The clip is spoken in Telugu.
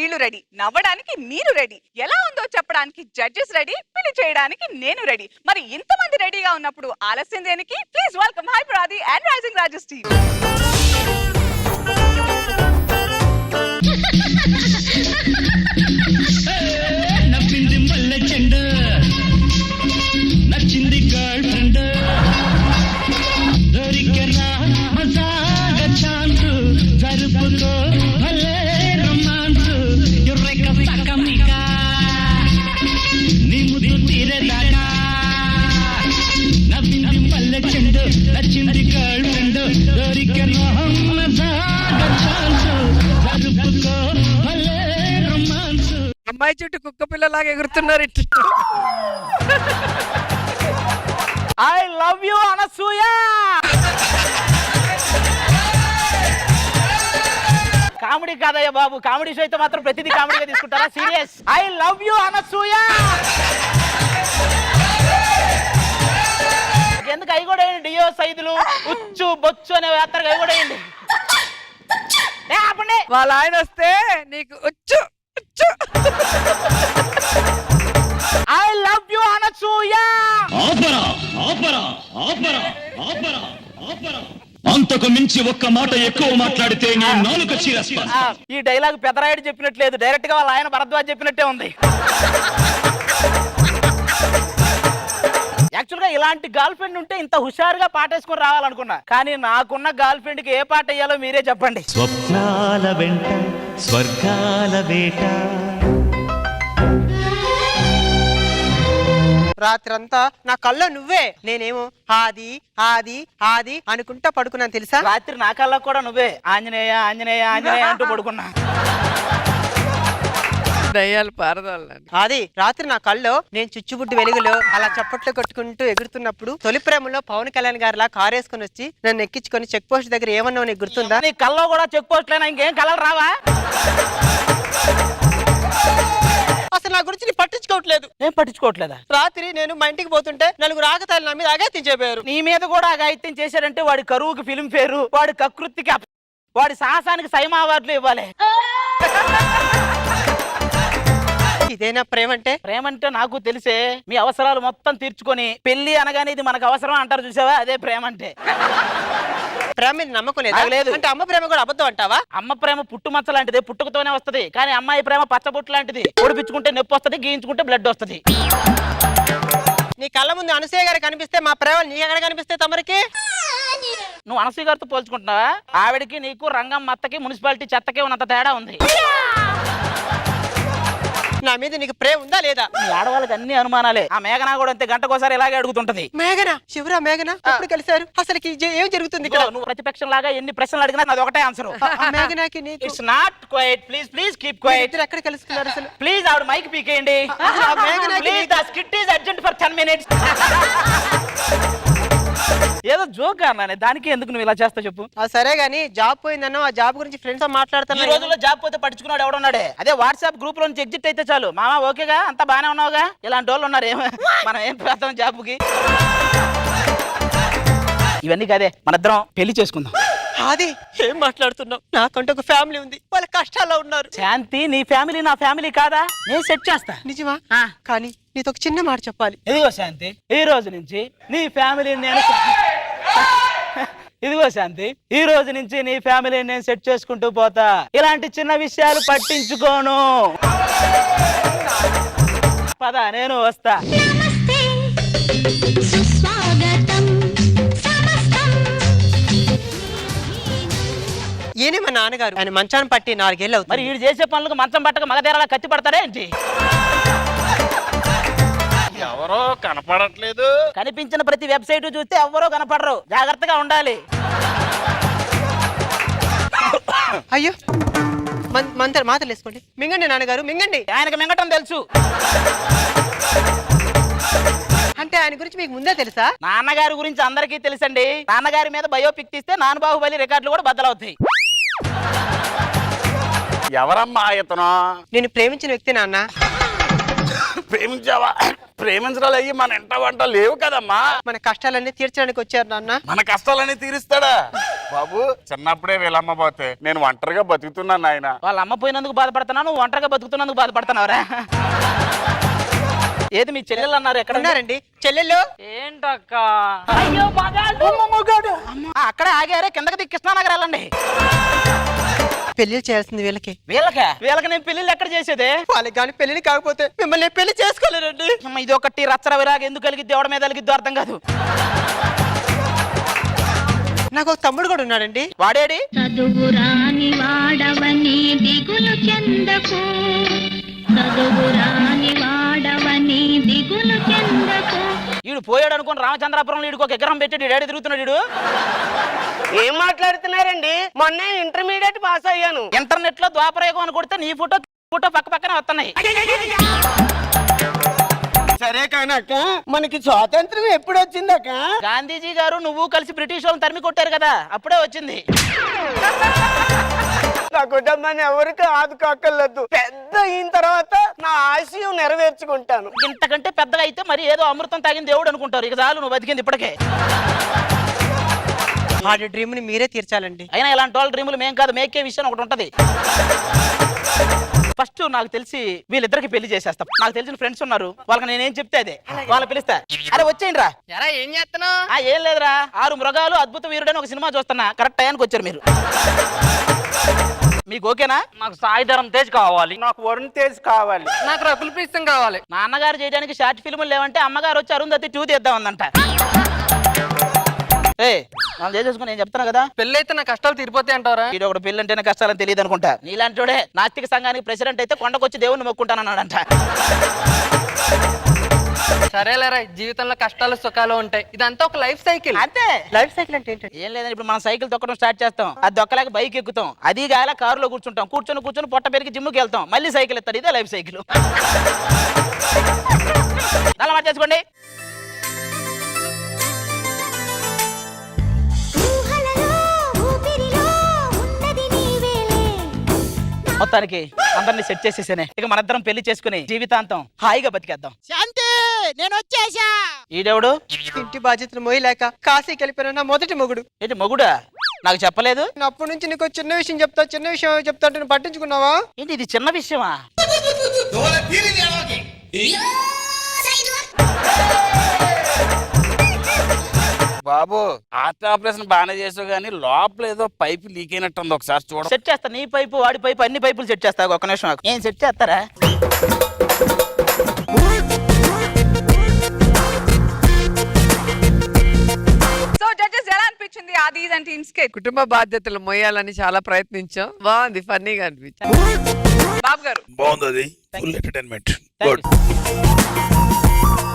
వీళ్ళు రెడీ, నవ్వడానికి మీరు రెడీ, ఎలా ఉందో చెప్పడానికి జడ్జెస్ రెడీ, పెళ్లి చేయడానికి నేను రెడీ. మరి ఇంతమంది రెడీగా ఉన్నప్పుడు ఆలస్యం దేనికి? ప్లీజ్ వెల్కమ్ హైపర్ ఆది అండ్ రైజింగ్ రాజెస్ టీమ్. నవ్వింది మల్లె చెండు, నచ్చింది గర్ల్ ఫ్రెండ్, దొరికెనా మజాగా ఛాన్స్, జరుపుకో భలే రొమాన్స్, ఎర్రెక సకమిక నీ ముద్దు తీరేదాకా. నవ్వింది మల్లె చెండు, నచ్చింది గర్ల్ ఫ్రెండ్, దొరికెనా మజాగా ఛాన్స్, జరుపుకో భలే రొమాన్స్. అమ్మాయి చుట్టూ కుక్క పిల్లలాగా ఎగురుతున్నారు. I love you Anasuya. Comedy కాదయ్య బాబు, కామెడీ షో అయితే మాత్రం ప్రతిదీ కామెడీగా తీసుకుంటారా? Serious. I love you Anasuya. ఎందుకు అవి కూడా వేయండి, డియో సైదులు ఉచ్చు బొచ్చు అనే యాత్రకు అవి కూడా వేయండి. వాళ్ళ ఆయన వస్తే నీకు వచ్చు వచ్చు. I love you Anasuya. ఆపరా ఆపరా ఆపరా ఆపరా ఆపరా, అంతకు మించి ఒక్క మాట ఎక్కువ మాట్లాడితే నీ నాలుక చీరేస్తా. ఈ డైలాగ్ పెదరాయుడు చెప్పినట్లేదు, డైరెక్ట్ గా వాళ్ళ ఆయన భరద్వాజ్ చెప్పినట్టే ఉంది. యాక్చువల్ గా ఇలాంటి గర్ల్ ఫ్రెండ్ ఉంటే ఇంత హుషారుగా పాటేసుకుని రావాలనుకున్నా, కానీ నాకున్న గర్ల్ ఫ్రెండ్ కి ఏ పాట వేయాలో మీరే చెప్పండి. స్వప్నాల వెంట స్వర్గాల వేట, రాత్రంతా నా కళ్ళ నువ్వే, నేనేమో ఆది ఆది ఆది అనుకుంటా పడుకున్నాను తెలుసా. రాత్రి నా కళ్ళ కూడా నువ్వే ఆంజనేయ ఆంజనేయ ఆంజనేయ అంటూ పడుకున్నా. దయ్యాలు పారదోళ్ళని. అది రాత్రి నా కళ్ళలో నేను చుచ్చుబుడ్డి వెలుగులో అలా చప్పట్లు కొట్టుకుంటూ ఎగురుతున్నప్పుడు తొలి ప్రేమలో పవన్ కళ్యాణ్ గారిలా కారు వేసుకుని వచ్చి నన్ను ఎక్కించుకొని చెక్ పోస్ట్ దగ్గర ఏమన్నావు నీకు గుర్తుందా? నీ కళ్ళలో కూడా చెక్ పోస్ట్ లేనా? ఇంకేం కలర్ రావా? అసలు నా గురించి నీ పట్టించుకోవట్లేదు. ఏం పట్టించుకోవట్లేదా? రాత్రి నేను మా ఇంటికి పోతుంటే నలుగురు ఆకతాయిలు నా మీద అగాత్యం చెప్పారు. నీ మీద కూడా అఘాయిత్యం చేశారంటే వాడి కరువుకి ఫిలిం పేరు, వాడి కకృతికి వాడి సాహసానికి సైమా అవార్డులు ఇవ్వాలి. ఇదేనా ప్రేమంటే? ప్రేమంటే నాకు తెలిసే, మీ అవసరాలు మొత్తం తీర్చుకొని పెళ్లి అనగానే ఇది మనకు అవసరం అంటారు చూసావా, అదే ప్రేమంటే. ప్రేమ మీద నమ్మకం నాకు లేదు. అంటే అమ్మ ప్రేమ కూడా అబద్ధం అంటావా? అమ్మ ప్రేమ పుట్టుమచ్చ లాంటిది, పుట్టుకతోనే వస్తది. కానీ అమ్మాయి ప్రేమ పచ్చబొట్టు లాంటిది, ఓడిపించుకుంటే నొప్పి వస్తది, గీయించుకుంటే బ్లడ్ వస్తది. నీ కళ్ళ ముందు అనసూయ గారు కనిపిస్తే మా ప్రేమ నీకు ఎక్కడ కనిపిస్తే తమరికి? నువ్వు అనసూయ గారితో పోల్చుకుంటున్నావా? ఆవిడకి నీకు రంగం మత్తకి మున్సిపాలిటీ చెత్తకి ఉన్నంత తేడా ఉంది. నా మీద నీకు ప్రేమ ఉందా లేదా? ఈ ఆడవాళ్ళకి అన్ని అనుమానాలే. ఆ మేఘనా కూడా అంతే, గంటకోసారి ఇలాగే అడుగుతుంటది. మేఘనా? శివరా మేఘనా ఎప్పుడు కలిశారు? అసలు ఏం జరుగుతుంది ఇక్కడ? నువ్వు ప్రతిపక్షం లాగా ఎన్ని ప్రశ్నలు అడిగినా అది ఒకటే ఆన్సర్. మేఘనాకి నీకు it's not quiet. Please please keep quiet. ఎక్కడ కలుసుకున్నారు అసలు? ప్లీజ్ ఆవిడ మైక్ పీకేయండి. Please the skit is urgent for 10 minutes. ఏదో జోక్ అన్నానే, దానికి ఎందుకు నువ్వు ఇలా చేస్తా చెప్పు? సరే గానీ జాబ్ పోయిందన్నా, ఆ జాబ్ గురించి ఫ్రెండ్స్ తో మాట్లాడుతున్నా. ఈ రోజుల్లో జాబ్ పోతే పట్టించుకున్నాడు ఎవడున్నాడే? అదే వాట్సాప్ గ్రూప్ లో నుంచి ఎగ్జిట్ అయితే చాలు. మామ ఓకేగా, అంతా బానే ఉన్నావుగా? ఇలాంటి వాళ్ళు ఉన్నారు. మనం ఏం చేస్తాం జాబ్కి? ఇవన్నీ కాదే, మన ఇద్దరం పెళ్లి చేసుకుందాం. అది ఏం మాట్లాడుతున్నావు? నాకంటే ఒక ఫ్యామిలీ ఉంది, వాళ్ళ కష్టాల్లో ఉన్నారు. శాంతి, నీ ఫ్యామిలీ నా ఫ్యామిలీ కాదా? నేను సెట్ చేస్తా. నిజమా? కానీ నీతో ఒక చిన్న మాట చెప్పాలి. ఇదిగో శాంతి, ఈ రోజు నుంచి నీ ఫ్యామిలీ నేను ఇదిగో శాంతి, ఈ రోజు నుంచి నీ ఫ్యామిలీని నేను సెట్ చేసుకుంటూ పోతా. ఇలాంటి చిన్న విషయాలు పట్టించుకోను. పద, నేను వస్తా. ఈయనే మా నాన్నగారు. ఆయన మంచాన్ని పట్టి 4 ఏళ్ళు అవుతుంది. మరి వీడు చేసే పనులకు మంచం పట్టక మగధేరాలా కత్తి పడతాడే ఏంటి? ఎవరో కనపడట్లేదు. కనిపించిన ప్రతి వెబ్సైట్ చూస్తే ఎవరో కనపడరు, జాగ్రత్తగా ఉండాలి. అయ్యో, మాటలు వేసుకోండి. మింగండి నాన్నగారు, మింగండి. ఆయనకు మింగటం తెలుసు. అంటే ఆయన గురించి మీకు ముందే తెలుసా? నాన్నగారి గురించి అందరికీ తెలుసండి. నాన్నగారి మీద బయోపిక్ తీస్తే నాన్న బాహుబలి రికార్డులు కూడా బద్దలవుతాయి. ఎవరమ్మా ఇతను? నేను ప్రేమించిన వ్యక్తి నాన్న. ప్రేమించావా? ప్రేమించడాలు అయ్యి మన ఇంట వంట లేవు కదమ్మా. మన కష్టాలన్నీ తీర్చడానికి వచ్చారు నాన్న. మన కష్టాలన్నీ తీరుస్తాడా? బాబు చిన్నప్పుడే వీళ్ళమ్మ పోతే నేను ఒంటరిగా బతుకుతున్నాను నాయన. వాళ్ళ అమ్మ పోయినందుకు బాధపడుతున్నాను, నువ్వు ఒంటరిగా బతుకుతున్నందుకు బాధపడుతున్నావురా? ఏది మీ చెల్లెలు అన్నారు, ఎక్కడ ఉన్నారండి చెల్లెళ్ళు? ఏంటక్క అక్కడే ఆగారే, కిందకి దిక్కి కృష్ణానగర్ వెళ్ళండి. పెళ్లి చేయాల్సింది వీళ్ళకి. వీళ్ళకి నేను పెళ్లిళ్ళు ఎక్కడ చేసేదే? వాళ్ళకి కానీ పెళ్లి కాకపోతే మిమ్మల్ని నేను పెళ్లి చేసుకోలేనండి. ఇది ఒకటి రచ్చర విరాగ ఎందుకు కలిగిద్ది, ఎవడ మీద కలిగిద్దో అర్థం కాదు. నాకు ఒక తమ్ముడు కూడా ఉన్నాడండి. వాడేడి? చదువురాని వాడవని దిగులు చెందకు, చదువురాని వాడవని దిగులు చెందకు. వీడు పోయాడు అనుకుని రామచంద్రాపురంలో వీడికి ఒక ఎకరం పెట్టి డాడీ తిరుగుతున్నాడు. వీడు ఏం మాట్లాడుతున్నారండి? మొన్న ఇంటర్మీడియట్ పాస్ అయ్యాను. ఇంటర్నెట్ లో ద్వాపరయుగం అని కొడితే నీ ఫోటో పక్క పక్కనే వస్తున్నాయి. సరే కానక్క, మనకి స్వాతంత్రం ఎప్పుడు వచ్చిందక్క? గాంధీజీ గారు నువ్వు కలిసి బ్రిటిష్ వాళ్ళని తరిమి కొట్టారు కదా, అప్పుడే వచ్చింది. నా కుటుంబాన్ని ఎవరికి ఆదుకోక్కర్లేదు. పెద్ద అయిన తర్వాత నా ఆశయం నెరవేర్చుకుంటాను. ఇంతకంటే పెద్దగా అయితే మరి ఏదో అమృతం తాగిన దేవుడు అనుకుంటారు. ఇక చాలు, నువ్వు బతికింది ఇప్పటికే. వాడి డ్రీమ్ ని మీరే తీర్చాలండి. అయినా ఇలాంటి వాళ్ళ డ్రీములు మేం కాదు, మేకే విషయం ఒకటి ఉంటది. ఫస్ట్ నాకు తెలిసి వీళ్ళిద్దరికి పెళ్లి చేసేస్తాం. నాకు తెలిసిన ఫ్రెండ్స్ ఉన్నారు, వాళ్ళకి నేనేం చెప్తే అదే. వాళ్ళని పిలుస్తా. అరే వచ్చేయండి రా. ఏం చేస్తున్నావు? ఏం లేదురా, 6 మృగాలు అద్భుత వీరుడని ఒక సినిమా చూస్తున్నా. కరెక్ట్ టైంకి వచ్చారు మీరు. మీకు ఓకేనా? నాకు సాయిధరం తేజ్ కావాలి. నాకు వరుణ్ తేజ్ కావాలి. నాకు రకుల్ ప్రీత్ సింగ్ కావాలి. నాన్నగారు చేయడానికి షార్ట్ ఫిల్ములు లేవంటే అమ్మగారు వచ్చి అరుంధతి 2 తీద్దాం అందంట. వాళ్ళు చేసేసుకుని నేను చెప్తాను కదా, పెళ్లి అయితే నా కష్టాలు తీరిపోతాయి అంటారా? ఇది ఒకటి పెళ్లి అంటేనే కష్టాలని తెలియదు అనుకుంటా. నీలాంటి నాస్తిక సంఘానికి ప్రెసిడెంట్ అయితే కొండకొచ్చి దేవుణ్ణి మొక్కుంటానన్నాడంట. సరేలేరా, జీవితంలో కష్టాలు సుఖాలు ఉంటాయి. ఇదంతా ఒక లైఫ్ సైకిల్. అంతే. లైఫ్ సైకిల్ అంటే ఏంటండి? ఏం లేదని ఇప్పుడు మనం సైకిల్ తొక్కడం స్టార్ట్ చేస్తాం, అది దొక్కలేక బైక్ ఎక్కుతాం, అది గాల కారులో కూర్చుంటాం, కూర్చొని పొట్ట పెరిగి జిమ్కి వెళ్తాం, మళ్ళీ సైకిల్ ఎత్తాడు. ఇదే లైఫ్ సైకిల్. అలా మార్చేసుకోండి. మొత్తానికి అందరినీ సెట్ చేసేసానే. ఇక మనిద్దరం పెళ్లి చేసుకుని జీవితాంతం హాయిగా బతికేద్దాం. శాంతి, నేను వచ్చేసా. ఈడెవడు? ఇంటి బాధ్యతలు మోయలేక కాశీకి వెళ్ళిపోయిన నా మొదటి మొగుడు. ఏంటి మొగుడా? నాకు చెప్పలేదు. అప్పటి నుంచి నీకు చిన్న విషయం చెప్తా అంటే నువ్వు పట్టించుకున్నావా? ఏంటి ఇది చిన్న విషయమా? బాబు హార్ట్ ఆపరేషన్ బాగానే చేసావు కానీ లోపల ఏదో పైపు లీక్ అయినట్టుంది, ఒకసారి చూడ. సెట్ చేస్తా. నీ పైపు, వాడి పైపు, అన్ని పైపులు సెట్ చేస్తా. ఒక్క నిమిషం ఆగు. ఏం సెట్ చేస్తారా? సో జడ్జెస్ ఎలా అనిపించింది ఆదీస్ అండ్ టీమ్స్ కి? కుటుంబ బాధ్యతలు మోయాలని చాలా ప్రయత్నించాం. బాగుంది, ఫన్నీగా అనిపించింది. బాబు గారు బాగుంది, ఫుల్ ఎంటర్టైన్మెంట్. Thank you.